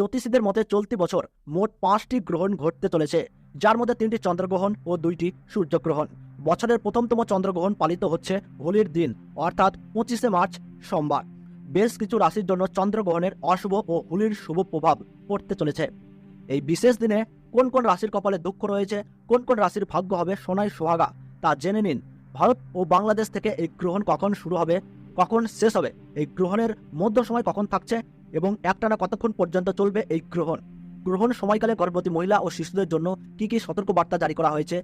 জ্যোতিষীদের মতে চলতি বছর মোট 5টি গ্রহণ ঘটতে চলেছে, যার মধ্যে 3টি চন্দ্রগ্রহণ ও 2টি সূর্যগ্রহণ। বছরের প্রথমতম চন্দ্রগ্রহণ পালিত হচ্ছে হোলির দিন, অর্থাৎ 25শে মার্চ সোমবার। বেশ কিছু রাশির জন্য চন্দ্রগ্রহণের অশুভ ও হোলির শুভ প্রভাব পড়তে চলেছে। এই বিশেষ দিনে কোন কোন রাশির কপালে দুঃখ রয়েছে, কোন কোন রাশির ভাগ্য হবে সোনায় সোহাগা, তা জেনে নিন। ভারত ও বাংলাদেশ থেকে এই গ্রহণ কখন শুরু হবে, কখন শেষ হবে, এই গ্রহণের মধ্য সময় কখন থাকছে এবং একটানা কতক্ষণ পর্যন্ত চলবে এই গ্রহণ সময়কালে গর্ভবতী মহিলা ও শিশুদের জন্য কি কি সতর্কবার্তা জারি করা হয়েছে,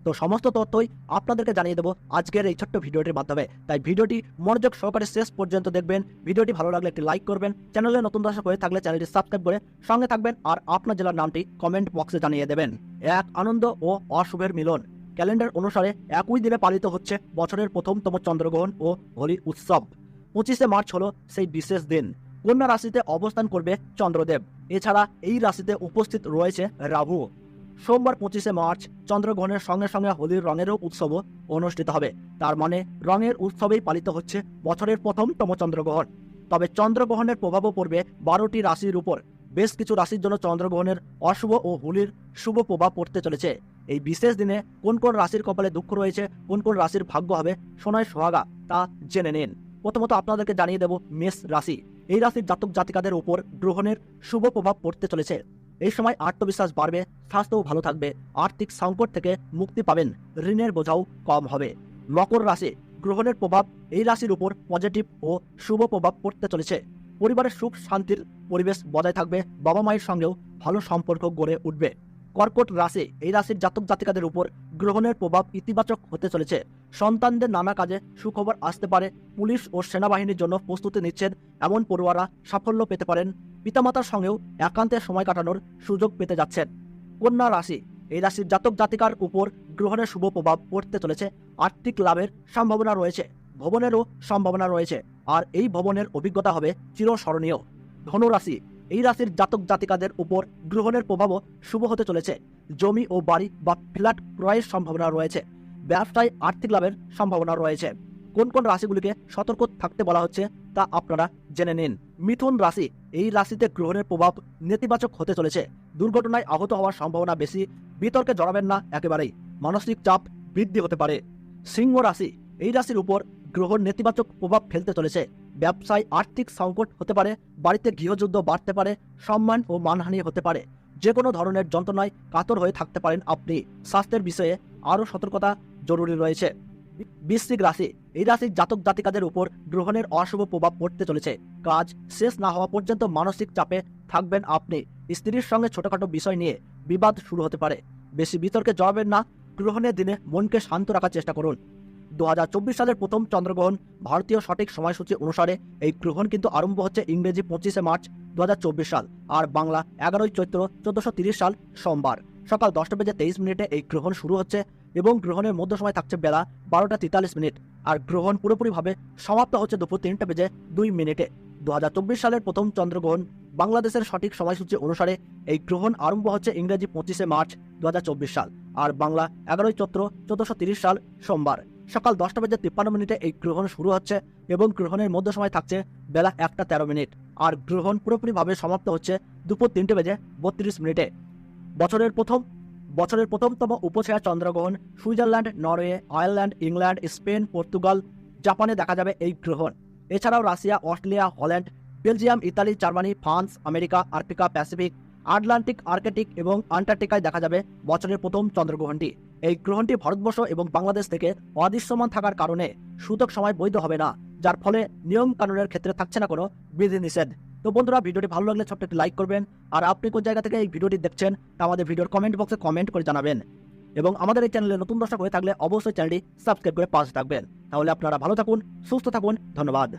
তো সমস্ত তথ্যই আপনাদেরকে জানিয়ে দেবো আজকের এই ছোট্ট ভিডিওটির মাধ্যমে। তাই ভিডিওটি মনোযোগ সহকারে শেষ পর্যন্ত দেখবেন। ভিডিওটি ভালো লাগলে একটি লাইক করবেন, চ্যানেলে নতুন দর্শক হয়ে থাকলে চ্যানেলটি সাবস্ক্রাইব করে সঙ্গে থাকবেন, আর আপনার জেলার নামটি কমেন্ট বক্সে জানিয়ে দেবেন। এক আনন্দ ও অশুভের মিলন। ক্যালেন্ডার অনুসারে একই দিনে পালিত হচ্ছে বছরের প্রথমতম চন্দ্রগ্রহণ ও হোলি উৎসব। 25শে মার্চ হলো সেই বিশেষ দিন। কন্যা রাশিতে অবস্থান করবে চন্দ্রদেব। এছাড়া এই রাশিতে উপস্থিত রয়েছে রাহু। সোমবার 25শে মার্চ চন্দ্রগ্রহণের সঙ্গে সঙ্গে হোলির রঙেরও উৎসবও অনুষ্ঠিত হবে। তার মানে রঙের উৎসবেই পালিত হচ্ছে বছরের প্রথমতম চন্দ্রগ্রহণ। তবে চন্দ্রগ্রহণের প্রভাবও পড়বে 12টি রাশির উপর। বেশ কিছু রাশির জন্য চন্দ্রগ্রহণের অশুভ ও হোলির শুভ প্রভাব পড়তে চলেছে। এই বিশেষ দিনে কোন কোন রাশির কপালে দুঃখ রয়েছে, কোন কোন রাশির ভাগ্য হবে সোনায় সোহাগা, তা জেনে নিন। প্রথমত আপনাদেরকে জানিয়ে দেব মেষ রাশি। এই রাশির জাতক জাতিকাদের উপর গ্রহণের শুভ প্রভাব পড়তে চলেছে। এই সময় আত্মবিশ্বাস বাড়বে, স্বাস্থ্যও ভালো থাকবে, আর্থিক সংকট থেকে মুক্তি পাবেন, ঋণের বোঝাও কম হবে। মকর রাশি। গ্রহণের প্রভাব এই রাশির উপর পজিটিভ ও শুভ প্রভাব পড়তে চলেছে। পরিবারের সুখ শান্তির পরিবেশ বজায় থাকবে, বাবা মায়ের সঙ্গেও ভালো সম্পর্ক গড়ে উঠবে। কর্কট রাশি। এই রাশির জাতক জাতিকাদের উপর গ্রহণের প্রভাব ইতিবাচক হতে চলেছে। সন্তানদের নানা কাজে সুখবর আসতে পারে। পুলিশ ও সেনাবাহিনীর জন্য প্রস্তুতি নিচ্ছেন এমন পড়ুয়ারা সাফল্য পেতে পারেন। পিতামাতার সঙ্গেও একান্তে সময় কাটানোর সুযোগ পেতে যাচ্ছেন। কন্যা রাশি। এই রাশির জাতক জাতিকার উপর গ্রহণের শুভ প্রভাব পড়তে চলেছে। আর্থিক লাভের সম্ভাবনা রয়েছে, ভবনেরও সম্ভাবনা রয়েছে, আর এই ভবনের অভিজ্ঞতা হবে চিরস্মরণীয়। ধনু রাশি। এই রাশির জাতক জাতিকাদের উপর গ্রহণের প্রভাবও শুভ হতে চলেছে। জমি ও বাড়ি বা ফ্ল্যাট ক্রয়ের সম্ভাবনা রয়েছে। ব্যবসায় আর্থিক লাভের সম্ভাবনা রয়েছে। কোন কোন রাশিগুলিকে সতর্ক থাকতে বলা হচ্ছে তা আপনারা জেনে নিন। মিথুন রাশি। এই রাশিতে গ্রহণের প্রভাব নেতিবাচক হতে চলেছে। দুর্ঘটনায় আহত হওয়ার সম্ভাবনা বেশি। বিতর্কে জড়াবেন না একেবারেই, মানসিক চাপ বৃদ্ধি হতে পারে। সিংহ রাশি। এই রাশির উপর গ্রহণ নেতিবাচক প্রভাব ফেলতে চলেছে। ব্যবসায় আর্থিক সংকট হতে পারে, বাড়িতে গৃহযুদ্ধ বাড়তে পারে, সম্মান ও মানহানি হতে পারে। যে কোনো ধরনের যন্ত্রণায় কাতর হয়ে থাকতে পারেন আপনি। স্বাস্থ্যের বিষয়ে আরও সতর্কতা জরুরি রয়েছে। বৃশ্চিক রাশি। এই রাশির জাতক জাতিকাদের উপর গ্রহণের অশুভ প্রভাব পড়তে চলেছে। কাজ শেষ না হওয়া পর্যন্ত মানসিক চাপে থাকবেন আপনি। স্ত্রীর সঙ্গে ছোটখাটো বিষয় নিয়ে বিবাদ শুরু হতে পারে। বেশি বিতর্কে জড়াবেন না। গ্রহণের দিনে মনকে শান্ত রাখার চেষ্টা করুন। 2024 সালের প্রথম চন্দ্রগ্রহণ ভারতীয় সঠিক সময়সূচি অনুসারে এই গ্রহণ কিন্তু আরম্ভ হচ্ছে ইংরেজি 25শে মার্চ 2024 সাল, আর বাংলা 11ই চৈত্র 1430 সাল সোমবার সকাল 10:23 এই গ্রহণ শুরু হচ্ছে এবং গ্রহণের মধ্য সময় থাকছে বেলা 12:43। আর গ্রহণ পুরোপুরিভাবে সমাপ্ত হচ্ছে দুপুর 3:02। 2024 সালের প্রথম চন্দ্রগ্রহণ বাংলাদেশের সঠিক সময়সূচি অনুসারে এই গ্রহণ আরম্ভ হচ্ছে ইংরেজি 25শে মার্চ 2024 সাল, আর বাংলা 11ই চৈত্র 1430 সাল সোমবার সকাল 10:53 এই গ্রহণ শুরু হচ্ছে এবং গ্রহণের মধ্য সময় থাকছে বেলা 1:13। আর গ্রহণ পুরোপুরিভাবে সমাপ্ত হচ্ছে দুপুর 3:32। বছরের প্রথমতম উপছায়া চন্দ্রগ্রহণ Switzerland, Norway, Ireland, England, Spain, Portugal, জাপানে দেখা যাবে এই গ্রহণ। এছাড়াও Russia, Australia, Holland, Belgium, Italy, Germany, France, America, Africa, Pacific, Atlantic, Arctic এবং আন্টার্কটিকায় দেখা যাবে বছরের প্রথম চন্দ্রগ্রহণটি। এই গ্রহণটি ভারতবর্ষ এবং বাংলাদেশ থেকে অদৃশ্যমান থাকার কারণে সূতক সময় বৈধ হবে না, যার ফলে নিয়ম কানুনের ক্ষেত্রে থাকছে না কোনো বিধিনিষেধ। তো বন্ধুরা, ভিডিওটি ভালো লাগলে ছোট্ট একটি লাইক করবেন, আর আপনি কোন জায়গা থেকে এই ভিডিওটি দেখছেন তা আমাদের ভিডিওর কমেন্ট বক্সে কমেন্ট করে জানাবেন। এবং আমাদের এই চ্যানেলে নতুন দর্শক হয়ে থাকলে অবশ্যই চ্যানেলটি সাবস্ক্রাইব করে পাশে থাকবেন। তাহলে আপনারা ভালো থাকুন, সুস্থ থাকুন। ধন্যবাদ।